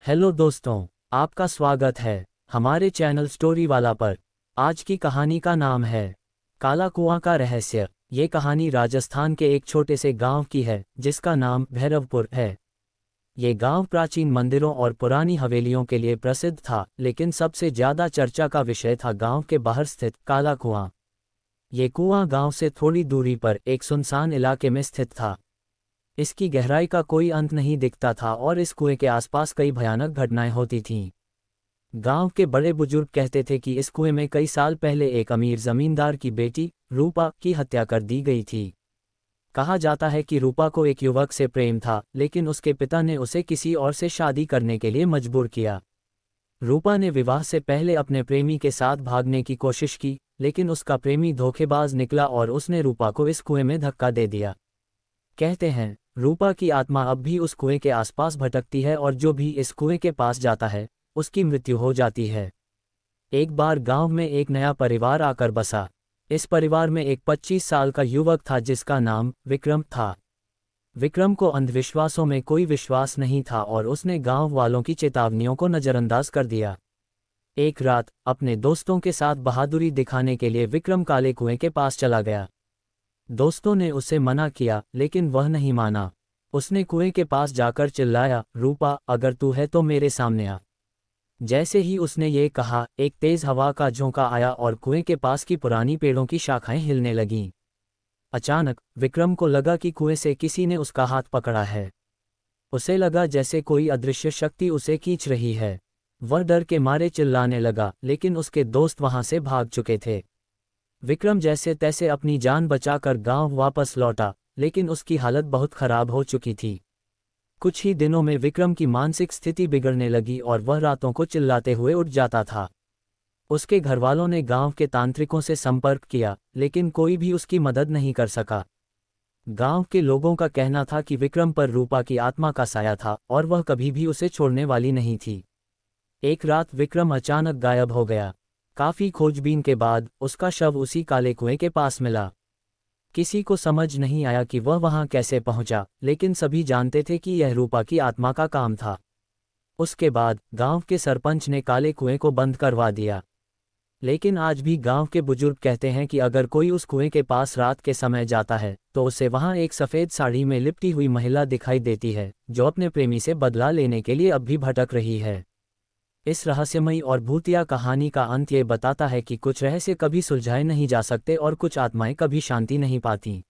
Hello दोस्तों, आपका स्वागत है हमारे चैनल स्टोरी वाला पर। आज की कहानी का नाम है काला कुआं का रहस्य। ये कहानी राजस्थान के एक छोटे से गांव की है जिसका नाम भैरवपुर है। ये गांव प्राचीन मंदिरों और पुरानी हवेलियों के लिए प्रसिद्ध था, लेकिन सबसे ज्यादा चर्चा का विषय था गांव के बाहर स्थित काला कुआं। ये कुआं गांव से थोड़ी दूरी पर एक सुनसान इलाके में स्थित था। इसकी गहराई का कोई अंत नहीं दिखता था और इस कुएं के आसपास कई भयानक घटनाएं होती थीं। गांव के बड़े बुजुर्ग कहते थे कि इस कुएं में कई साल पहले एक अमीर जमींदार की बेटी रूपा की हत्या कर दी गई थी। कहा जाता है कि रूपा को एक युवक से प्रेम था, लेकिन उसके पिता ने उसे किसी और से शादी करने के लिए मजबूर किया। रूपा ने विवाह से पहले अपने प्रेमी के साथ भागने की कोशिश की, लेकिन उसका प्रेमी धोखेबाज निकला और उसने रूपा को इस कुएं में धक्का दे दिया। कहते हैं रूपा की आत्मा अब भी उस कुएं के आसपास भटकती है और जो भी इस कुएं के पास जाता है उसकी मृत्यु हो जाती है। एक बार गांव में एक नया परिवार आकर बसा। इस परिवार में एक 25 साल का युवक था जिसका नाम विक्रम था। विक्रम को अंधविश्वासों में कोई विश्वास नहीं था और उसने गांव वालों की चेतावनियों को नजरअंदाज कर दिया। एक रात अपने दोस्तों के साथ बहादुरी दिखाने के लिए विक्रम काले कुएं के पास चला गया। दोस्तों ने उसे मना किया, लेकिन वह नहीं माना। उसने कुएं के पास जाकर चिल्लाया, रूपा, अगर तू है तो मेरे सामने आ। जैसे ही उसने ये कहा, एक तेज हवा का झोंका आया और कुएं के पास की पुरानी पेड़ों की शाखाएं हिलने लगीं। अचानक विक्रम को लगा कि कुएं से किसी ने उसका हाथ पकड़ा है। उसे लगा जैसे कोई अदृश्य शक्ति उसे खींच रही है। वह डर के मारे चिल्लाने लगा, लेकिन उसके दोस्त वहां से भाग चुके थे। विक्रम जैसे तैसे अपनी जान बचाकर गांव वापस लौटा, लेकिन उसकी हालत बहुत खराब हो चुकी थी। कुछ ही दिनों में विक्रम की मानसिक स्थिति बिगड़ने लगी और वह रातों को चिल्लाते हुए उठ जाता था। उसके घरवालों ने गांव के तांत्रिकों से संपर्क किया, लेकिन कोई भी उसकी मदद नहीं कर सका। गांव के लोगों का कहना था कि विक्रम पर रूपा की आत्मा का साया था और वह कभी भी उसे छोड़ने वाली नहीं थी। एक रात विक्रम अचानक गायब हो गया। काफी खोजबीन के बाद उसका शव उसी काले कुएं के पास मिला। किसी को समझ नहीं आया कि वह वहां कैसे पहुंचा, लेकिन सभी जानते थे कि यह रूपा की आत्मा का काम था। उसके बाद गांव के सरपंच ने काले कुएं को बंद करवा दिया। लेकिन आज भी गांव के बुजुर्ग कहते हैं कि अगर कोई उस कुएं के पास रात के समय जाता है तो उसे वहां एक सफेद साड़ी में लिपटी हुई महिला दिखाई देती है, जो अपने प्रेमी से बदला लेने के लिए अब भी भटक रही है। इस रहस्यमयी और भूतिया कहानी का अंत ये बताता है कि कुछ रहस्य कभी सुलझाए नहीं जा सकते और कुछ आत्माएं कभी शांति नहीं पाती।